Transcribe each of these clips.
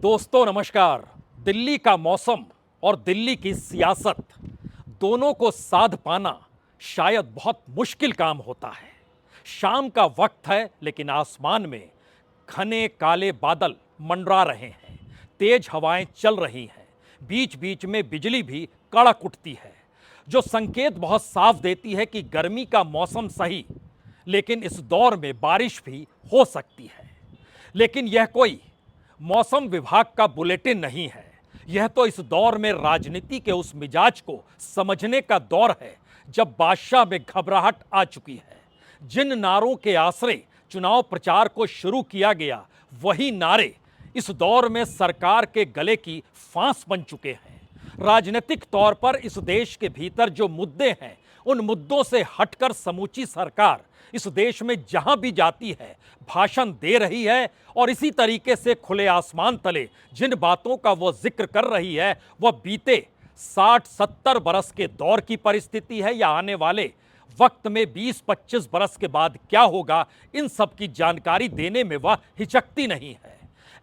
दोस्तों नमस्कार। दिल्ली का मौसम और दिल्ली की सियासत दोनों को साध पाना शायद बहुत मुश्किल काम होता है। शाम का वक्त है लेकिन आसमान में घने काले बादल मंडरा रहे हैं, तेज हवाएं चल रही हैं, बीच बीच में बिजली भी कड़क उठती है, जो संकेत बहुत साफ देती है कि गर्मी का मौसम सही, लेकिन इस दौर में बारिश भी हो सकती है। लेकिन यह कोई मौसम विभाग का बुलेटिन नहीं है, यह तो इस दौर में राजनीति के उस मिजाज को समझने का दौर है जब बादशाह में घबराहट आ चुकी है। जिन नारों के आसरे चुनाव प्रचार को शुरू किया गया, वही नारे इस दौर में सरकार के गले की फांस बन चुके हैं। राजनीतिक तौर पर इस देश के भीतर जो मुद्दे हैं, उन मुद्दों से हटकर समूची सरकार इस देश में जहां भी जाती है भाषण दे रही है, और इसी तरीके से खुले आसमान तले जिन बातों का वो जिक्र कर रही है वह बीते 60-70 बरस के दौर की परिस्थिति है या आने वाले वक्त में 20-25 बरस के बाद क्या होगा, इन सब की जानकारी देने में वह हिचकती नहीं है।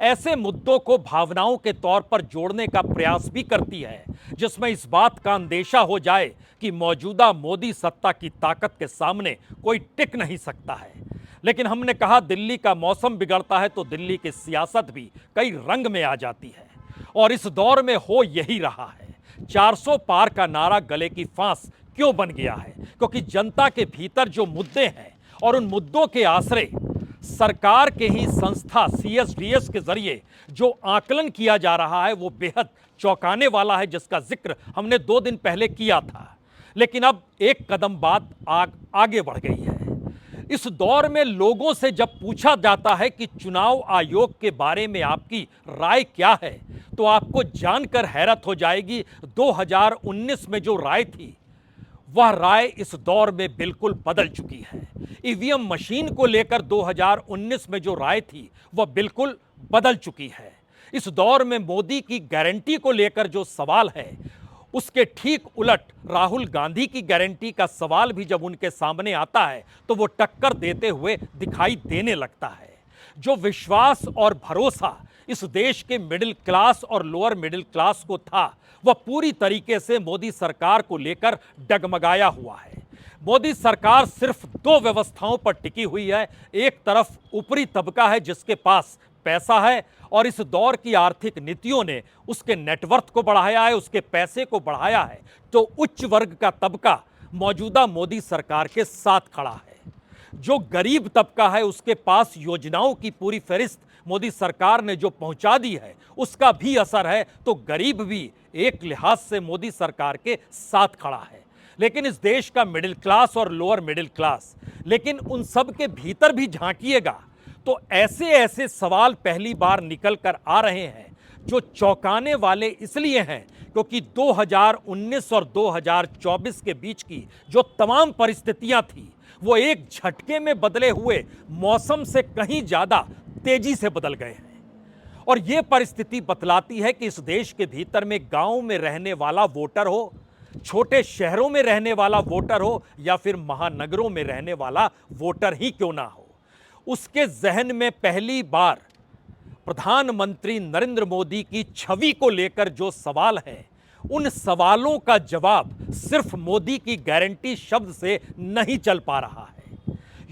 ऐसे मुद्दों को भावनाओं के तौर पर जोड़ने का प्रयास भी करती है जिसमें इस बात का अंदेशा हो जाए कि मौजूदा मोदी सत्ता की ताकत के सामने कोई टिक नहीं सकता है। लेकिन हमने कहा दिल्ली का मौसम बिगड़ता है तो दिल्ली की सियासत भी कई रंग में आ जाती है, और इस दौर में हो यही रहा है। 400 पार का नारा गले की फांस क्यों बन गया है? क्योंकि जनता के भीतर जो मुद्दे हैं और उन मुद्दों के आसरे सरकार के ही संस्था CSDS के जरिए जो आकलन किया जा रहा है वो बेहद चौंकाने वाला है, जिसका जिक्र हमने 2 दिन पहले किया था। लेकिन अब एक कदम बात आगे बढ़ गई है। इस दौर में लोगों से जब पूछा जाता है कि चुनाव आयोग के बारे में आपकी राय क्या है, तो आपको जानकर हैरत हो जाएगी 2019 में जो राय थी वह राय इस दौर में बिल्कुल बदल चुकी है। ईवीएम मशीन को लेकर 2019 में जो राय थी वह बिल्कुल बदल चुकी है। इस दौर में मोदी की गारंटी को लेकर जो सवाल है, उसके ठीक उलट राहुल गांधी की गारंटी का सवाल भी जब उनके सामने आता है तो वो टक्कर देते हुए दिखाई देने लगता है। जो विश्वास और भरोसा इस देश के मिडिल क्लास और लोअर मिडिल क्लास को था, वह पूरी तरीके से मोदी सरकार को लेकर डगमगाया हुआ है। मोदी सरकार सिर्फ 2 व्यवस्थाओं पर टिकी हुई है। एक तरफ ऊपरी तबका है जिसके पास पैसा है, और इस दौर की आर्थिक नीतियों ने उसके नेटवर्थ को बढ़ाया है, उसके पैसे को बढ़ाया है। तो उच्च वर्ग का तबका मौजूदा मोदी सरकार के साथ खड़ा है। जो गरीब तबका है उसके पास योजनाओं की पूरी फहरिस्त मोदी सरकार ने जो पहुंचा दी है उसका भी असर है, तो गरीब भी एक लिहाज से मोदी सरकार के साथ खड़ा है। लेकिन इस देश का मिडिल क्लास और लोअर मिडिल क्लास, लेकिन उन सब के भीतर भी झांकिएगा तो ऐसे ऐसे सवाल पहली बार निकल कर आ रहे हैं जो चौंकाने वाले इसलिए हैं क्योंकि 2019 और 2024 के बीच की जो तमाम परिस्थितियां थी वो एक झटके में बदले हुए मौसम से कहीं ज्यादा तेजी से बदल गए हैं। और ये परिस्थिति बतलाती है कि इस देश के भीतर में गांव में रहने वाला वोटर हो, छोटे शहरों में रहने वाला वोटर हो, या फिर महानगरों में रहने वाला वोटर ही क्यों ना हो, उसके जहन में पहली बार प्रधानमंत्री नरेंद्र मोदी की छवि को लेकर जो सवाल है, उन सवालों का जवाब सिर्फ मोदी की गारंटी शब्द से नहीं चल पा रहा है।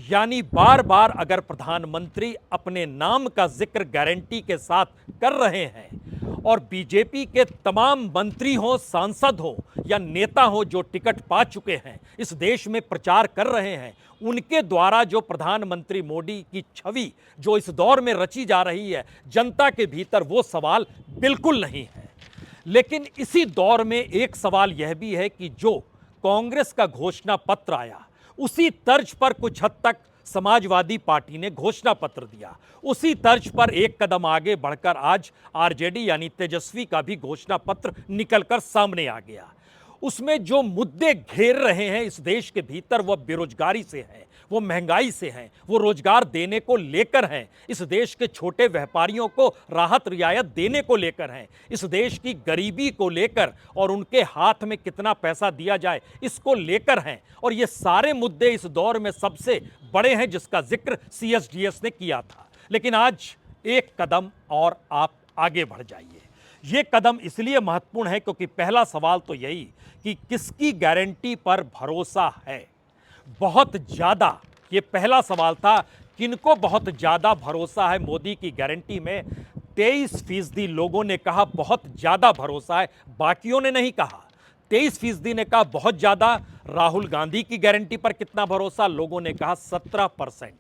यानी बार बार अगर प्रधानमंत्री अपने नाम का जिक्र गारंटी के साथ कर रहे हैं और बीजेपी के तमाम मंत्री हो, सांसद हो या नेता हो जो टिकट पा चुके हैं, इस देश में प्रचार कर रहे हैं, उनके द्वारा जो प्रधानमंत्री मोदी की छवि जो इस दौर में रची जा रही है, जनता के भीतर वो सवाल बिल्कुल नहीं है। लेकिन इसी दौर में एक सवाल यह भी है कि जो कांग्रेस का घोषणा पत्र आया, उसी तर्ज पर कुछ हद तक समाजवादी पार्टी ने घोषणा पत्र दिया। उसी तर्ज पर एक कदम आगे बढ़कर आज आरजेडी यानी तेजस्वी का भी घोषणा पत्र निकलकर सामने आ गया। उसमें जो मुद्दे घेर रहे हैं इस देश के भीतर, वह बेरोजगारी से है, वो महंगाई से हैं, वो रोजगार देने को लेकर हैं, इस देश के छोटे व्यापारियों को राहत रियायत देने को लेकर हैं, इस देश की गरीबी को लेकर और उनके हाथ में कितना पैसा दिया जाए इसको लेकर हैं। और ये सारे मुद्दे इस दौर में सबसे बड़े हैं जिसका जिक्र CSDS ने किया था। लेकिन आज एक कदम और आप आगे बढ़ जाइए। ये कदम इसलिए महत्वपूर्ण है क्योंकि पहला सवाल तो यही कि किसकी गारंटी पर भरोसा है। बहुत ज़्यादा, ये पहला सवाल था, किनको बहुत ज़्यादा भरोसा है मोदी की गारंटी में। 23% लोगों ने कहा बहुत ज़्यादा भरोसा है, बाकियों ने नहीं कहा। 23% ने कहा बहुत ज़्यादा। राहुल गांधी की गारंटी पर कितना भरोसा, लोगों ने कहा 17%।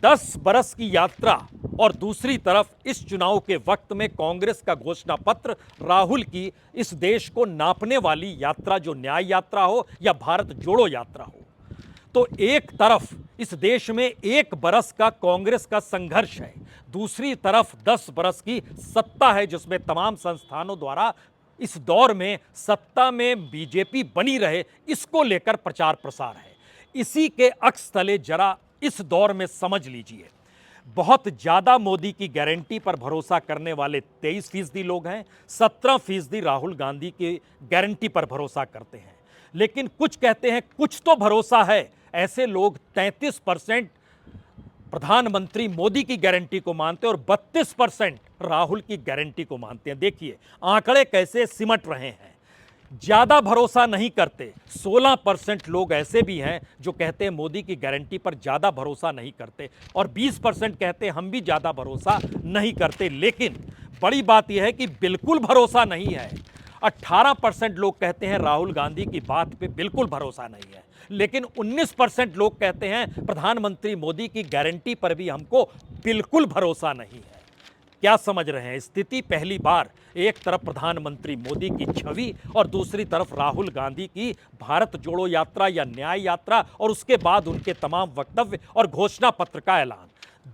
10 बरस की यात्रा और दूसरी तरफ इस चुनाव के वक्त में कांग्रेस का घोषणा पत्र, राहुल की इस देश को नापने वाली यात्रा, जो न्याय यात्रा हो या भारत जोड़ो यात्रा हो। तो एक तरफ इस देश में 1 बरस का कांग्रेस का संघर्ष है, दूसरी तरफ 10 बरस की सत्ता है जिसमें तमाम संस्थानों द्वारा इस दौर में सत्ता में बीजेपी बनी रहे, इसको लेकर प्रचार प्रसार है। इसी के अक्स तले जरा इस दौर में समझ लीजिए, बहुत ज़्यादा मोदी की गारंटी पर भरोसा करने वाले 23% लोग हैं, 17% राहुल गांधी की गारंटी पर भरोसा करते हैं। लेकिन कुछ कहते हैं कुछ तो भरोसा है, ऐसे लोग 33% प्रधानमंत्री मोदी की गारंटी को मानते हैं और 32% राहुल की गारंटी को मानते हैं। देखिए आंकड़े कैसे सिमट रहे हैं। ज्यादा भरोसा नहीं करते 16% लोग ऐसे भी हैं जो कहते हैं मोदी की गारंटी पर ज्यादा भरोसा नहीं करते, और 20% कहते हैं हम भी ज्यादा भरोसा नहीं करते। लेकिन बड़ी बात यह है कि बिल्कुल भरोसा नहीं है। 18% लोग कहते हैं राहुल गांधी की बात पे बिल्कुल भरोसा नहीं है, लेकिन 19% लोग कहते हैं प्रधानमंत्री मोदी की गारंटी पर भी हमको बिल्कुल भरोसा नहीं है। क्या समझ रहे हैं स्थिति? पहली बार एक तरफ प्रधानमंत्री मोदी की छवि और दूसरी तरफ राहुल गांधी की भारत जोड़ो यात्रा या न्याय यात्रा, और उसके बाद उनके तमाम वक्तव्य और घोषणा पत्र का ऐलान,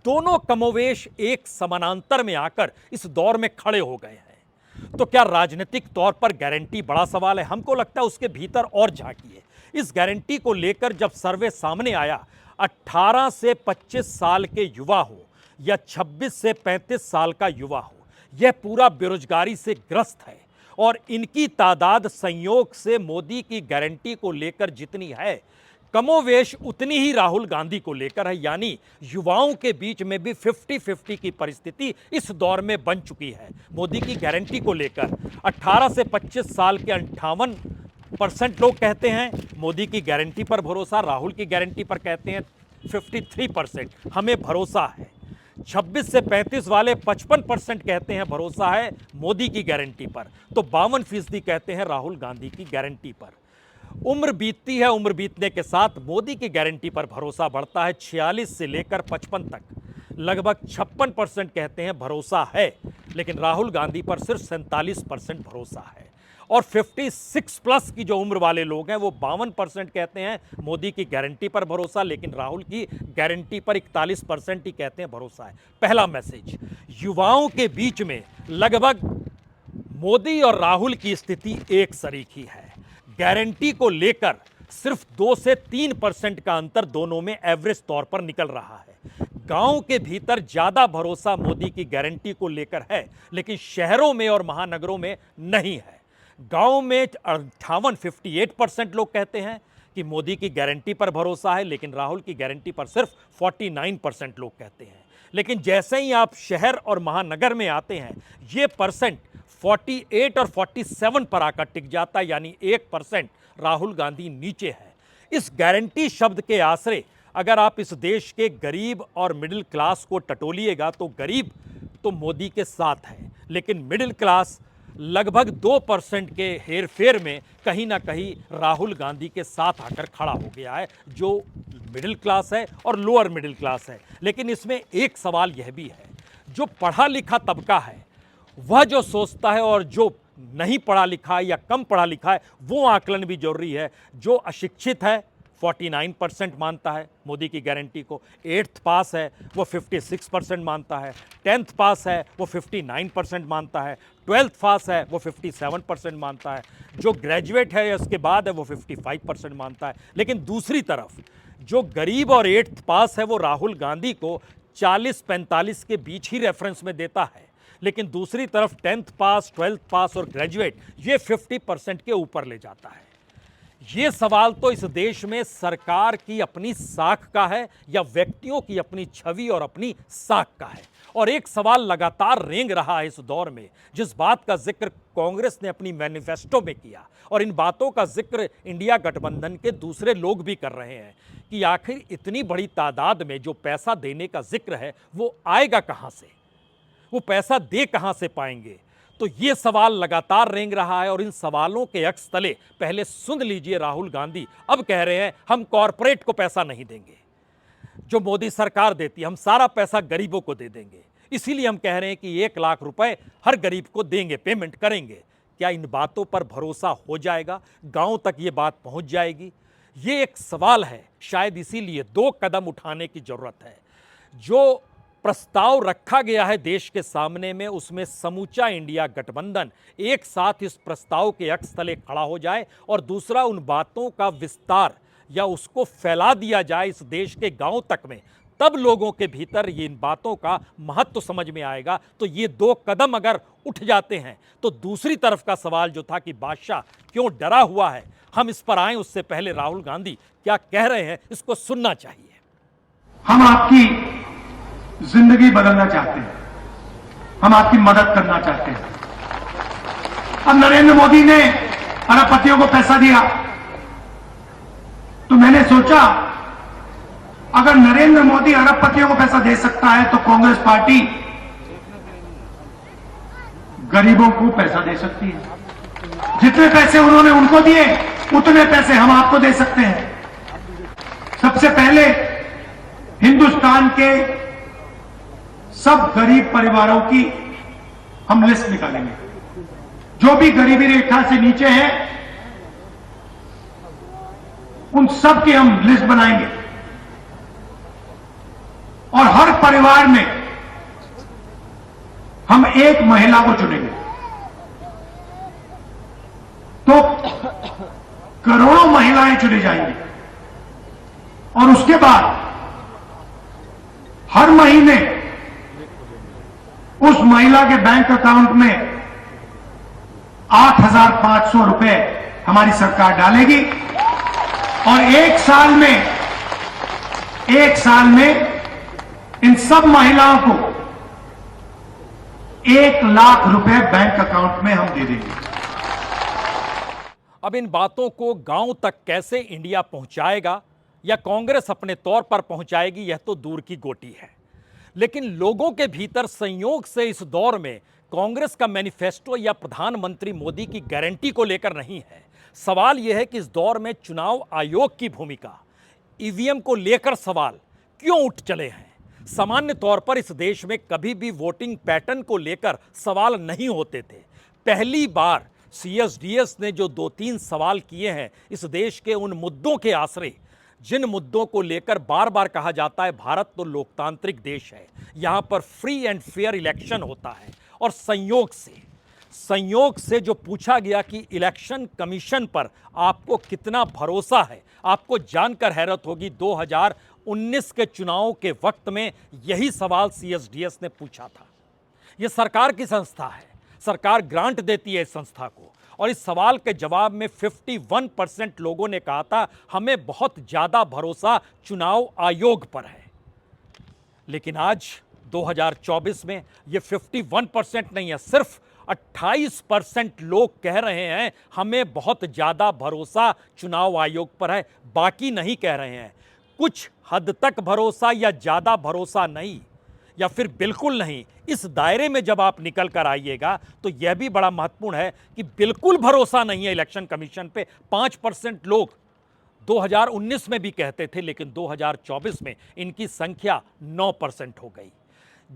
दोनों कमोवेश एक समानांतर में आकर इस दौर में खड़े हो गए हैं। तो क्या राजनीतिक तौर पर गारंटी बड़ा सवाल है? हमको लगता है उसके भीतर और झांकिए। इस गारंटी को लेकर जब सर्वे सामने आया, 18 से 25 साल के युवा हो या 26 से 35 साल का युवा हो, यह पूरा बेरोजगारी से ग्रस्त है, और इनकी तादाद संयोग से मोदी की गारंटी को लेकर जितनी है, कमोवेश उतनी ही राहुल गांधी को लेकर है। यानी युवाओं के बीच में भी 50-50 की परिस्थिति इस दौर में बन चुकी है मोदी की गारंटी को लेकर। 18 से 25 साल के 58% लोग कहते हैं मोदी की गारंटी पर भरोसा, राहुल की गारंटी पर कहते हैं 53% हमें भरोसा है। 26 से 35 वाले 55% कहते हैं भरोसा है मोदी की गारंटी पर, तो 52% कहते हैं राहुल गांधी की गारंटी पर। उम्र बीतती है, उम्र बीतने के साथ मोदी की गारंटी पर भरोसा बढ़ता है। 46 से लेकर 55 तक लगभग 56% कहते हैं भरोसा है, लेकिन राहुल गांधी पर सिर्फ 47% भरोसा है। और 56 प्लस की जो उम्र वाले लोग हैं वो 52% कहते हैं मोदी की गारंटी पर भरोसा, लेकिन राहुल की गारंटी पर 41% ही कहते हैं भरोसा है। पहला मैसेज, युवाओं के बीच में लगभग मोदी और राहुल की स्थिति एक सरीखी है। गारंटी को लेकर सिर्फ 2 से 3% का अंतर दोनों में एवरेज तौर पर निकल रहा है। गांव के भीतर ज्यादा भरोसा मोदी की गारंटी को लेकर है, लेकिन शहरों में और महानगरों में नहीं है। गांव में 58% लोग कहते हैं कि मोदी की गारंटी पर भरोसा है, लेकिन राहुल की गारंटी पर सिर्फ 49% लोग कहते हैं। लेकिन जैसे ही आप शहर और महानगर में आते हैं, ये परसेंट 48 और 47 पर आकर टिक जाता है, यानी 1% राहुल गांधी नीचे है। इस गारंटी शब्द के आसरे अगर आप इस देश के गरीब और मिडिल क्लास को टटोलिएगा तो गरीब तो मोदी के साथ है, लेकिन मिडिल क्लास लगभग 2% के हेरफेर में कहीं ना कहीं राहुल गांधी के साथ आकर खड़ा हो गया है, जो मिडिल क्लास है और लोअर मिडिल क्लास है। लेकिन इसमें एक सवाल यह भी है, जो पढ़ा लिखा तबका है वह जो सोचता है और जो नहीं पढ़ा लिखा है या कम पढ़ा लिखा है, वो आकलन भी जरूरी है। जो अशिक्षित है 49% मानता है मोदी की गारंटी को, 8th पास है वो 56% मानता है, 10th पास है वो 59% मानता है, 12th पास है वो 57% मानता है, जो ग्रेजुएट है उसके बाद है वो 55% मानता है। लेकिन दूसरी तरफ जो गरीब और 8th पास है वो राहुल गांधी को 40-45 के बीच ही रेफरेंस में देता है, लेकिन दूसरी तरफ 10th पास, 12th पास और ग्रेजुएट ये 50% के ऊपर ले जाता है। ये सवाल तो इस देश में सरकार की अपनी साख का है या व्यक्तियों की अपनी छवि और अपनी साख का है। और एक सवाल लगातार रेंग रहा है इस दौर में, जिस बात का जिक्र कांग्रेस ने अपनी मैनिफेस्टो में किया और इन बातों का जिक्र इंडिया गठबंधन के दूसरे लोग भी कर रहे हैं कि आखिर इतनी बड़ी तादाद में जो पैसा देने का जिक्र है वो आएगा कहां से, वो पैसा दे कहां से पाएंगे। तो ये सवाल लगातार रेंग रहा है और इन सवालों के अक्स तले पहले सुन लीजिए, राहुल गांधी अब कह रहे हैं हम कॉरपोरेट को पैसा नहीं देंगे, जो मोदी सरकार देती है हम सारा पैसा गरीबों को दे देंगे, इसीलिए हम कह रहे हैं कि 1 लाख रुपए हर गरीब को देंगे, पेमेंट करेंगे। क्या इन बातों पर भरोसा हो जाएगा? गांव तक ये बात पहुंच जाएगी? ये एक सवाल है। शायद इसीलिए 2 कदम उठाने की जरूरत है। जो प्रस्ताव रखा गया है देश के सामने में, उसमें समूचा इंडिया गठबंधन एक साथ इस प्रस्ताव के अक्स तले खड़ा हो जाए और दूसरा उन बातों का विस्तार या उसको फैला दिया जाए इस देश के गांव तक में, तब लोगों के भीतर ये इन बातों का महत्व समझ में आएगा। तो ये 2 कदम अगर उठ जाते हैं तो दूसरी तरफ का सवाल जो था कि बादशाह क्यों डरा हुआ है, हम इस पर आए उससे पहले राहुल गांधी क्या कह रहे हैं इसको सुनना चाहिए। हम आपकी जिंदगी बदलना चाहते हैं, हम आपकी मदद करना चाहते हैं। अब नरेंद्र मोदी ने अरबपतियों को पैसा दिया तो मैंने सोचा अगर नरेंद्र मोदी अरबपतियों को पैसा दे सकता है तो कांग्रेस पार्टी गरीबों को पैसा दे सकती है। जितने पैसे उन्होंने उनको दिए उतने पैसे हम आपको दे सकते हैं। सबसे पहले हिंदुस्तान के सब गरीब परिवारों की हम लिस्ट निकालेंगे, जो भी गरीबी रेखा से नीचे हैं उन सब की हम लिस्ट बनाएंगे और हर परिवार में हम एक महिला को चुनेंगे। तो करोड़ों महिलाएं चुनी जाएंगी और उसके बाद हर महीने उस महिला के बैंक अकाउंट में 8,500 रुपए हमारी सरकार डालेगी और एक साल में इन सब महिलाओं को 1 लाख रुपए बैंक अकाउंट में हम दे देंगे। अब इन बातों को गांव तक कैसे इंडिया पहुंचाएगा या कांग्रेस अपने तौर पर पहुंचाएगी, यह तो दूर की गोटी है। लेकिन लोगों के भीतर संयोग से इस दौर में कांग्रेस का मैनिफेस्टो या प्रधानमंत्री मोदी की गारंटी को लेकर नहीं है। सवाल यह है कि इस दौर में चुनाव आयोग की भूमिका, ईवीएम को लेकर सवाल क्यों उठ चले हैं। सामान्य तौर पर इस देश में कभी भी वोटिंग पैटर्न को लेकर सवाल नहीं होते थे। पहली बार सीएसडीएस ने जो 2-3 सवाल किए हैं इस देश के उन मुद्दों के आसरे, जिन मुद्दों को लेकर बार बार कहा जाता है भारत तो लोकतांत्रिक देश है, यहां पर फ्री एंड फेयर इलेक्शन होता है। और संयोग से जो पूछा गया कि इलेक्शन कमीशन पर आपको कितना भरोसा है, आपको जानकर हैरत होगी 2019 के चुनाव के वक्त में यही सवाल सीएसडीएस ने पूछा था। यह सरकार की संस्था है, सरकार ग्रांट देती है इस संस्था को, और इस सवाल के जवाब में 51% लोगों ने कहा था हमें बहुत ज्यादा भरोसा चुनाव आयोग पर है। लेकिन आज 2024 में यह 51% नहीं है, सिर्फ 28% लोग कह रहे हैं हमें बहुत ज्यादा भरोसा चुनाव आयोग पर है, बाकी नहीं कह रहे हैं। कुछ हद तक भरोसा या ज्यादा भरोसा नहीं या फिर बिल्कुल नहीं, इस दायरे में जब आप निकल कर आइएगा तो यह भी बड़ा महत्वपूर्ण है कि बिल्कुल भरोसा नहीं है इलेक्शन कमीशन पे। 5% लोग 2019 में भी कहते थे, लेकिन 2024 में इनकी संख्या 9% हो गई।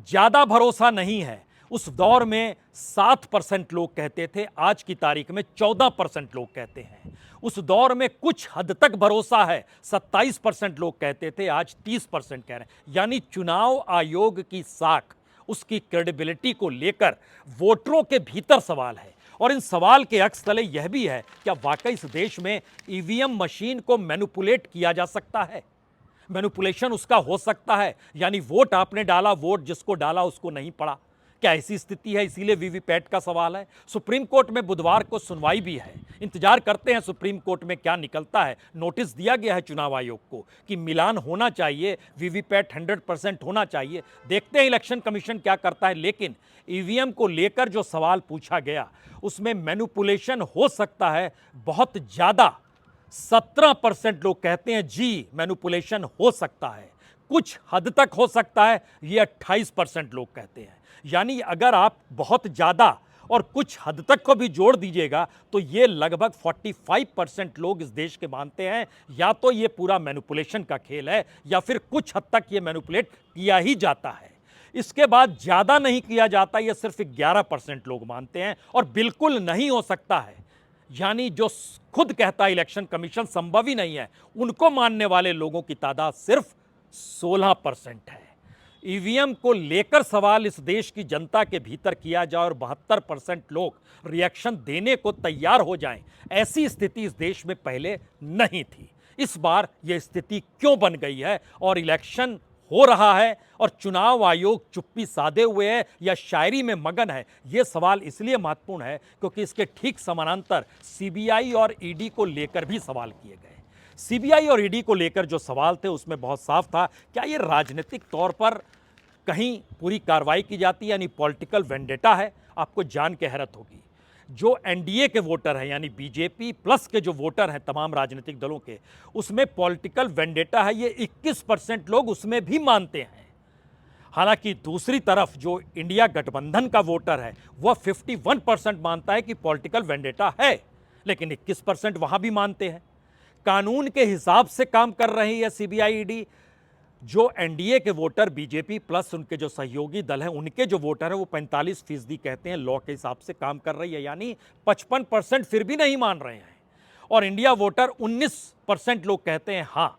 ज्यादा भरोसा नहीं है, उस दौर में 7% लोग कहते थे, आज की तारीख में 14% लोग कहते हैं। उस दौर में कुछ हद तक भरोसा है, 27% लोग कहते थे, आज 30% कह रहे हैं। यानी चुनाव आयोग की साख, उसकी क्रेडिबिलिटी को लेकर वोटरों के भीतर सवाल है। और इन सवाल के अक्स तले यह भी है क्या वाकई इस देश में ईवीएम मशीन को मैनिपुलेट किया जा सकता है, मैनिपुलेशन उसका हो सकता है। यानी वोट आपने डाला, वोट जिसको डाला उसको नहीं पड़ा। क्या ऐसी स्थिति है इसीलिए वीवीपैट का सवाल है? सुप्रीम कोर्ट में बुधवार को सुनवाई भी है, इंतजार करते हैं सुप्रीम कोर्ट में क्या निकलता है। नोटिस दिया गया है चुनाव आयोग को कि मिलान होना चाहिए, वीवीपैट 100% होना चाहिए। देखते हैं इलेक्शन कमीशन क्या करता है। लेकिन ईवीएम को लेकर जो सवाल पूछा गया उसमें मैनिपुलेशन हो सकता है बहुत ज़्यादा। 17% लोग कहते हैं जी मैनिपुलेशन हो सकता है, कुछ हद तक हो सकता है, ये 28% लोग कहते हैं। यानी अगर आप बहुत ज़्यादा और कुछ हद तक को भी जोड़ दीजिएगा तो ये लगभग 45% लोग इस देश के मानते हैं या तो ये पूरा मैनिपुलेशन का खेल है या फिर कुछ हद तक ये मैनिपुलेट किया ही जाता है। इसके बाद ज़्यादा नहीं किया जाता, ये सिर्फ 11% लोग मानते हैं और बिल्कुल नहीं हो सकता है। यानी जो खुद कहता है इलेक्शन कमीशन संभव ही नहीं है, उनको मानने वाले लोगों की तादाद सिर्फ 16% है। ईवीएम को लेकर सवाल इस देश की जनता के भीतर किया जाए और 72% लोग रिएक्शन देने को तैयार हो जाएं, ऐसी स्थिति इस देश में पहले नहीं थी। इस बार यह स्थिति क्यों बन गई है और इलेक्शन हो रहा है और चुनाव आयोग चुप्पी साधे हुए है या शायरी में मगन है? यह सवाल इसलिए महत्वपूर्ण है क्योंकि इसके ठीक समानांतर सीबीआई और ईडी को लेकर भी सवाल किए गए। सीबीआई और ईडी को लेकर जो सवाल थे उसमें बहुत साफ था, क्या ये राजनीतिक तौर पर कहीं पूरी कार्रवाई की जाती है, यानी पॉलिटिकल वेंडेटा है? आपको जान के हैरत होगी, जो एनडीए के वोटर हैं यानी बीजेपी प्लस के जो वोटर हैं तमाम राजनीतिक दलों के, उसमें पॉलिटिकल वेंडेटा है, ये 21% लोग उसमें भी मानते हैं। हालांकि दूसरी तरफ जो इंडिया गठबंधन का वोटर है वह 51% मानता है कि पॉलिटिकल वेंडेटा है, लेकिन 21% वहां भी मानते हैं। कानून के हिसाब से काम कर रही है सीबीआई ईडी। जो एनडीए के वोटर बीजेपी प्लस उनके जो सहयोगी दल हैं उनके जो वोटर हैं वो 45% कहते हैं लॉ के हिसाब से काम कर रही है, यानी 55% फिर भी नहीं मान रहे हैं। और इंडिया वोटर 19% लोग कहते हैं हाँ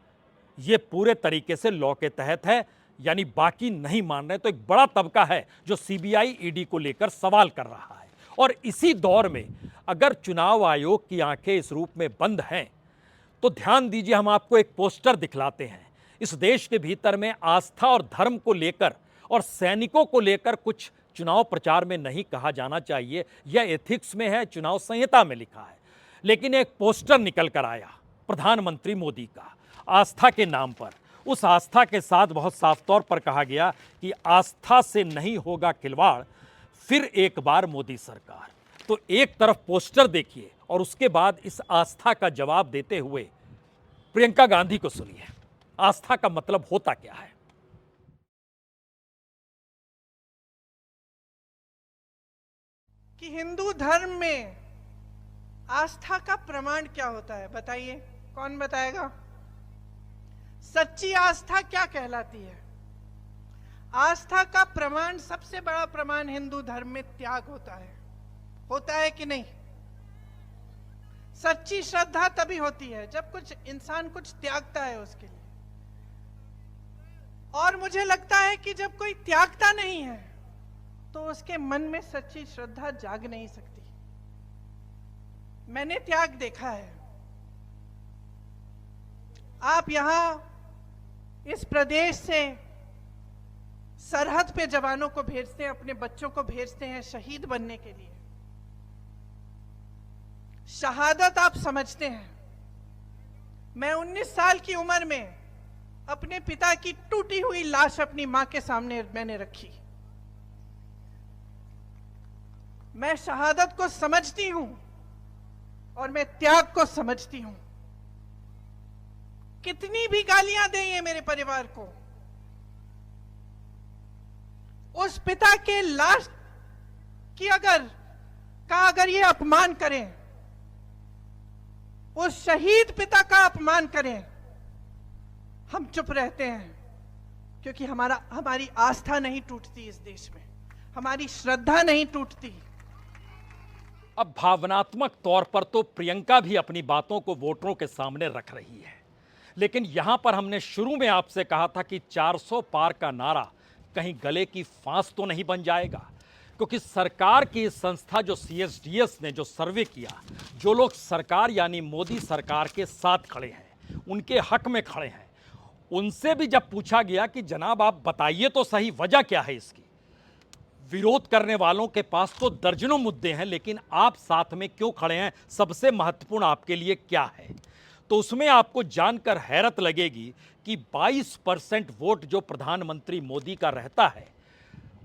ये पूरे तरीके से लॉ के तहत है, यानी बाकी नहीं मान रहे। तो एक बड़ा तबका है जो सीबीआई ईडी को लेकर सवाल कर रहा है। और इसी दौर में अगर चुनाव आयोग की आंखें इस रूप में बंद हैं तो ध्यान दीजिए, हम आपको एक पोस्टर दिखलाते हैं। इस देश के भीतर में आस्था और धर्म को लेकर और सैनिकों को लेकर कुछ चुनाव प्रचार में नहीं कहा जाना चाहिए, यह एथिक्स में है, चुनाव संहिता में लिखा है। लेकिन एक पोस्टर निकल कर आया प्रधानमंत्री मोदी का आस्था के नाम पर। उस आस्था के साथ बहुत साफ तौर पर कहा गया कि आस्था से नहीं होगा खिलवाड़, फिर एक बार मोदी सरकार। तो एक तरफ पोस्टर देखिए और उसके बाद इस आस्था का जवाब देते हुए प्रियंका गांधी को सुनिए। आस्था का मतलब होता क्या है? कि हिंदू धर्म में आस्था का प्रमाण क्या होता है, बताइए, कौन बताएगा? सच्ची आस्था क्या कहलाती है? आस्था का प्रमाण, सबसे बड़ा प्रमाण हिंदू धर्म में त्याग होता है कि नहीं? सच्ची श्रद्धा तभी होती है जब कुछ इंसान कुछ त्यागता है उसके लिए। और मुझे लगता है कि जब कोई त्यागता नहीं है तो उसके मन में सच्ची श्रद्धा जाग नहीं सकती। मैंने त्याग देखा है। आप यहां इस प्रदेश से सरहद पे जवानों को भेजते हैं, अपने बच्चों को भेजते हैं शहीद बनने के लिए। शहादत आप समझते हैं। मैं 19 साल की उम्र में अपने पिता की टूटी हुई लाश अपनी मां के सामने मैंने रखी। मैं शहादत को समझती हूं और मैं त्याग को समझती हूं। कितनी भी गालियां दें ये मेरे परिवार को, उस पिता के लाश की अगर ये अपमान करें, उस शहीद पिता का अपमान करें, हम चुप रहते हैं, क्योंकि हमारी आस्था नहीं टूटती इस देश में, हमारी श्रद्धा नहीं टूटती। अब भावनात्मक तौर पर तो प्रियंका भी अपनी बातों को वोटरों के सामने रख रही है, लेकिन यहां पर हमने शुरू में आपसे कहा था कि 400 पार का नारा कहीं गले की फांस तो नहीं बन जाएगा, क्योंकि सरकार की संस्था जो CSDS ने जो सर्वे किया, जो लोग सरकार यानी मोदी सरकार के साथ खड़े हैं, उनके हक में खड़े हैं, उनसे भी जब पूछा गया कि जनाब आप बताइए तो सही वजह क्या है इसकी, विरोध करने वालों के पास तो दर्जनों मुद्दे हैं, लेकिन आप साथ में क्यों खड़े हैं, सबसे महत्वपूर्ण आपके लिए क्या है? तो उसमें आपको जानकर हैरत लगेगी कि 22% वोट जो प्रधानमंत्री मोदी का रहता है,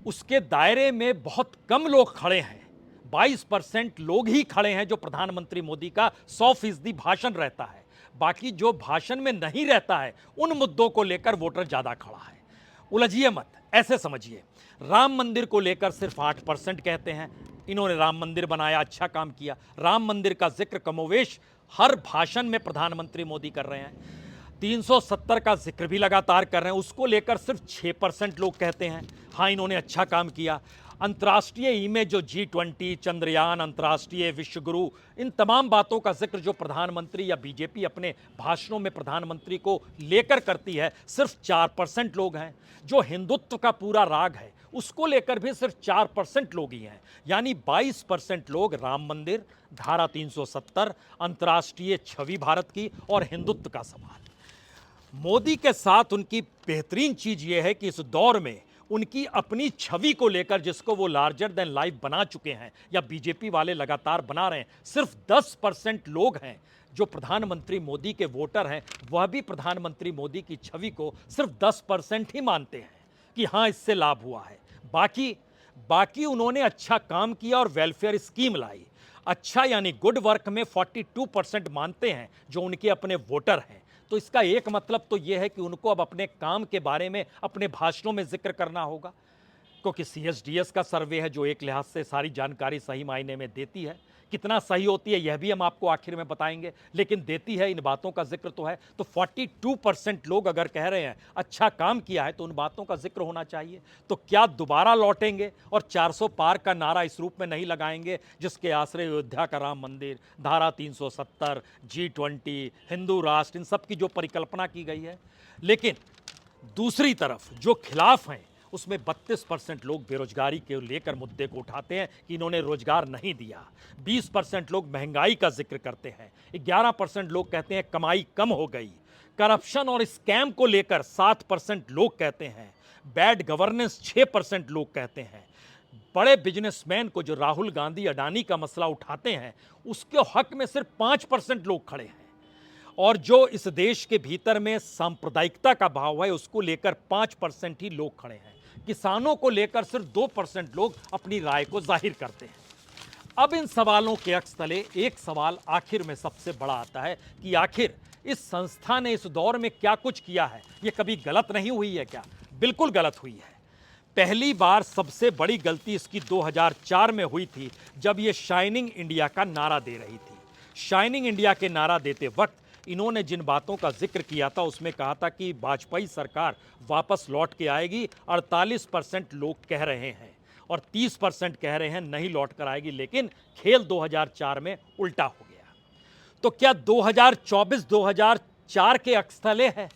उसके दायरे में बहुत कम लोग खड़े हैं। 22% लोग ही खड़े हैं जो प्रधानमंत्री मोदी का 100% भाषण रहता है। बाकी जो भाषण में नहीं रहता है, उन मुद्दों को लेकर वोटर ज्यादा खड़ा है। उलझिए मत, ऐसे समझिए, राम मंदिर को लेकर सिर्फ 8% कहते हैं, इन्होंने राम मंदिर बनाया, अच्छा काम किया। राम मंदिर का जिक्र कमोवेश हर भाषण में प्रधानमंत्री मोदी कर रहे हैं। 370 का जिक्र भी लगातार कर रहे हैं, उसको लेकर सिर्फ 6% लोग कहते हैं हाँ इन्होंने अच्छा काम किया। अंतर्राष्ट्रीय इमेज जो G20, चंद्रयान, अंतर्राष्ट्रीय विश्वगुरु, इन तमाम बातों का जिक्र जो प्रधानमंत्री या बीजेपी अपने भाषणों में प्रधानमंत्री को लेकर करती है, सिर्फ 4% लोग हैं। जो हिंदुत्व का पूरा राग है उसको लेकर भी सिर्फ 4% लोग ही हैं। यानी 22% लोग राम मंदिर, धारा 370, अंतर्राष्ट्रीय छवि भारत की और हिंदुत्व का सवाल। मोदी के साथ उनकी बेहतरीन चीज यह है कि इस दौर में उनकी अपनी छवि को लेकर, जिसको वो लार्जर देन लाइफ बना चुके हैं या बीजेपी वाले लगातार बना रहे हैं, सिर्फ 10% लोग हैं जो प्रधानमंत्री मोदी के वोटर हैं, वह भी प्रधानमंत्री मोदी की छवि को सिर्फ 10% ही मानते हैं कि हाँ इससे लाभ हुआ है। बाकी उन्होंने अच्छा काम किया और वेलफेयर स्कीम लाई। अच्छा यानी गुड वर्क में 42% मानते हैं जो उनके अपने वोटर हैं। तो इसका एक मतलब तो यह है कि उनको अब अपने काम के बारे में अपने भाषणों में जिक्र करना होगा, क्योंकि CSDS का सर्वे है जो एक लिहाज से सारी जानकारी सही मायने में देती है। कितना सही होती है यह भी हम आपको आखिर में बताएंगे, लेकिन देती है, इन बातों का जिक्र तो है। तो 42% लोग अगर कह रहे हैं अच्छा काम किया है तो उन बातों का जिक्र होना चाहिए। तो क्या दोबारा लौटेंगे और 400 पार का नारा इस रूप में नहीं लगाएंगे जिसके आश्रय अयोध्या का राम मंदिर, धारा 370, G20, हिंदू राष्ट्र, इन सब की जो परिकल्पना की गई है? लेकिन दूसरी तरफ जो खिलाफ हैं उसमें 32% लोग बेरोजगारी के लेकर मुद्दे को उठाते हैं कि इन्होंने रोजगार नहीं दिया। 20% लोग महंगाई का जिक्र करते हैं। 11% लोग कहते हैं कमाई कम हो गई। करप्शन और स्कैम को लेकर 7% लोग कहते हैं। बैड गवर्नेंस 6% लोग कहते हैं। बड़े बिजनेसमैन को जो राहुल गांधी, अडानी का मसला उठाते हैं, उसके हक में सिर्फ 5% लोग खड़े हैं। और जो इस देश के भीतर में सांप्रदायिकता का भाव है उसको लेकर 5% ही लोग खड़े हैं। किसानों को लेकर सिर्फ 2% लोग अपनी राय को जाहिर करते हैं। अब इन सवालों के अक्स तले एक सवाल आखिर में सबसे बड़ा आता है कि आखिर इस संस्था ने इस दौर में क्या कुछ किया है? ये कभी गलत नहीं हुई है क्या? बिल्कुल गलत हुई है। पहली बार सबसे बड़ी गलती इसकी 2004 में हुई थी, जब ये शाइनिंग इंडिया का नारा दे रही थी। शाइनिंग इंडिया के नारा देते वक्त इन्होंने जिन बातों का जिक्र किया था उसमें कहा था कि वाजपेयी सरकार वापस लौट के आएगी। 48% लोग कह रहे हैं और 30% कह रहे हैं नहीं लौट कर आएगी। लेकिन खेल 2004 में उल्टा हो गया। तो क्या 2024 2004 के अक्स तले है?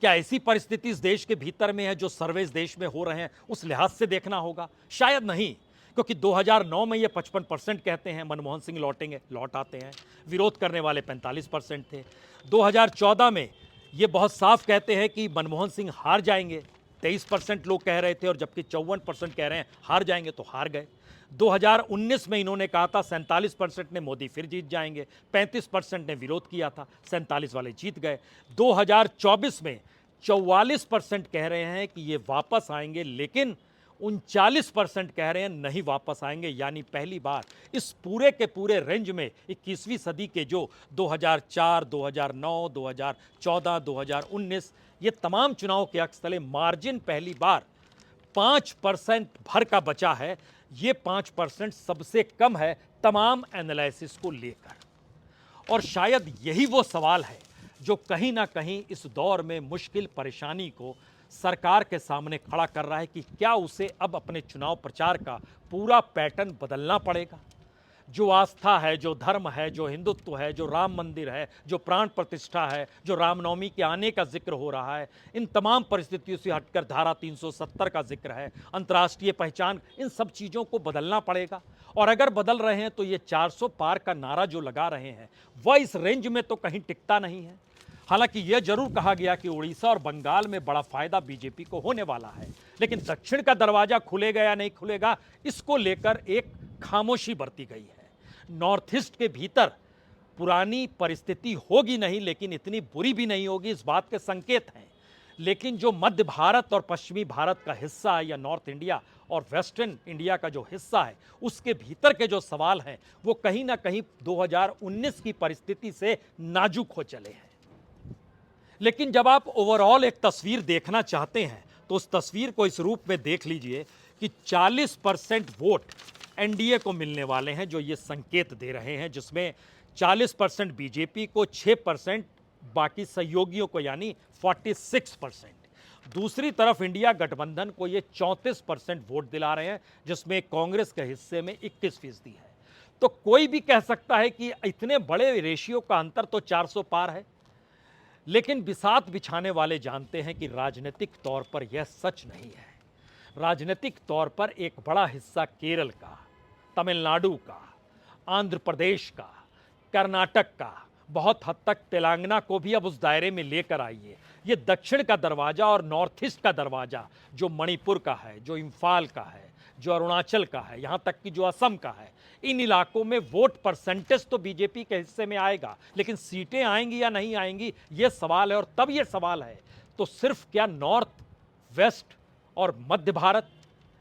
क्या ऐसी परिस्थिति इस देश के भीतर में है जो सर्वे इस देश में हो रहे हैं उस लिहाज से देखना होगा? शायद नहीं, क्योंकि 2009 में ये 55% कहते हैं मनमोहन सिंह लौटेंगे, लौट आते हैं। विरोध करने वाले 45% थे। 2014 में ये बहुत साफ कहते हैं कि मनमोहन सिंह हार जाएंगे, 23% लोग कह रहे थे, और जबकि 54% कह रहे हैं हार जाएंगे, तो हार गए। 2019 में इन्होंने कहा था 47% ने मोदी फिर जीत जाएंगे, 35% ने विरोध किया था, 47 वाले जीत गए। 2024 में 44% कह रहे हैं कि ये वापस आएंगे, लेकिन 39% कह रहे हैं नहीं वापस आएंगे। यानी पहली बार इस पूरे के पूरे रेंज में 21वीं सदी के जो 2004, 2009, 2014, 2019 ये तमाम चुनाव के अक्स तले मार्जिन पहली बार 5% भर का बचा है। ये 5% सबसे कम है तमाम एनालिसिस को लेकर। और शायद यही वो सवाल है जो कहीं ना कहीं इस दौर में मुश्किल परेशानी को सरकार के सामने खड़ा कर रहा है कि क्या उसे अब अपने चुनाव प्रचार का पूरा पैटर्न बदलना पड़ेगा। जो आस्था है, जो धर्म है, जो हिंदुत्व है, जो राम मंदिर है, जो प्राण प्रतिष्ठा है, जो रामनवमी के आने का जिक्र हो रहा है, इन तमाम परिस्थितियों से हटकर धारा 370 का जिक्र है, अंतर्राष्ट्रीय पहचान, इन सब चीज़ों को बदलना पड़ेगा। और अगर बदल रहे हैं तो ये 400 पार का नारा जो लगा रहे हैं वह इस रेंज में तो कहीं टिकता नहीं है। हालांकि यह जरूर कहा गया कि उड़ीसा और बंगाल में बड़ा फायदा बीजेपी को होने वाला है, लेकिन दक्षिण का दरवाजा खुलेगा या नहीं खुलेगा, इसको लेकर एक खामोशी बरती गई है। नॉर्थ ईस्ट के भीतर पुरानी परिस्थिति होगी नहीं, लेकिन इतनी बुरी भी नहीं होगी, इस बात के संकेत हैं। लेकिन जो मध्य भारत और पश्चिमी भारत का हिस्सा है, या नॉर्थ इंडिया और वेस्टर्न इंडिया का जो हिस्सा है, उसके भीतर के जो सवाल हैं वो कहीं ना कहीं 2019 की परिस्थिति से नाजुक हो चले हैं। लेकिन जब आप ओवरऑल एक तस्वीर देखना चाहते हैं तो उस तस्वीर को इस रूप में देख लीजिए कि 40% वोट एनडीए को मिलने वाले हैं, जो ये संकेत दे रहे हैं, जिसमें 40% बीजेपी को, 6% बाकी सहयोगियों को, यानी 46%। दूसरी तरफ इंडिया गठबंधन को ये 34% वोट दिला रहे हैं, जिसमें कांग्रेस के हिस्से में 21% है। तो कोई भी कह सकता है कि इतने बड़े रेशियो का अंतर तो 400 पार है, लेकिन बिसात बिछाने वाले जानते हैं कि राजनीतिक तौर पर यह सच नहीं है। राजनीतिक तौर पर एक बड़ा हिस्सा केरल का, तमिलनाडु का, आंध्र प्रदेश का, कर्नाटक का, बहुत हद तक तेलंगाना को भी अब उस दायरे में लेकर आइए। ये दक्षिण का दरवाजा और नॉर्थ ईस्ट का दरवाजा, जो मणिपुर का है, जो इम्फाल का है, जो अरुणाचल का है, यहाँ तक कि जो असम का है, इन इलाकों में वोट परसेंटेज तो बीजेपी के हिस्से में आएगा, लेकिन सीटें आएंगी या नहीं आएंगी ये सवाल है। और तब ये सवाल है तो सिर्फ क्या नॉर्थ, वेस्ट और मध्य भारत,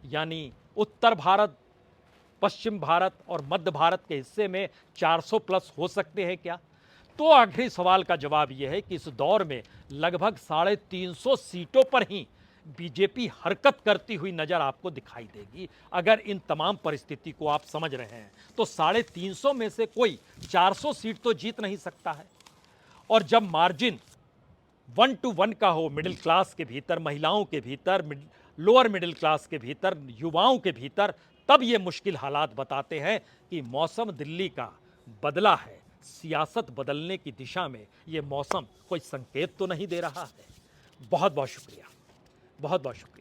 यानी उत्तर भारत, पश्चिम भारत और मध्य भारत के हिस्से में 400 प्लस हो सकते हैं क्या? तो आखिरी सवाल का जवाब यह है कि इस दौर में लगभग 350 सीटों पर ही बीजेपी हरकत करती हुई नजर आपको दिखाई देगी। अगर इन तमाम परिस्थिति को आप समझ रहे हैं तो 350 में से कोई 400 सीट तो जीत नहीं सकता है। और जब मार्जिन 1 to 1 का हो, मिडिल क्लास के भीतर, महिलाओं के भीतर, लोअर मिडिल क्लास के भीतर, युवाओं के भीतर, तब ये मुश्किल हालात बताते हैं कि मौसम दिल्ली का बदला है। सियासत बदलने की दिशा में ये मौसम कोई संकेत तो नहीं दे रहा है। बहुत बहुत शुक्रिया, बहुत बहुत शुक्रिया।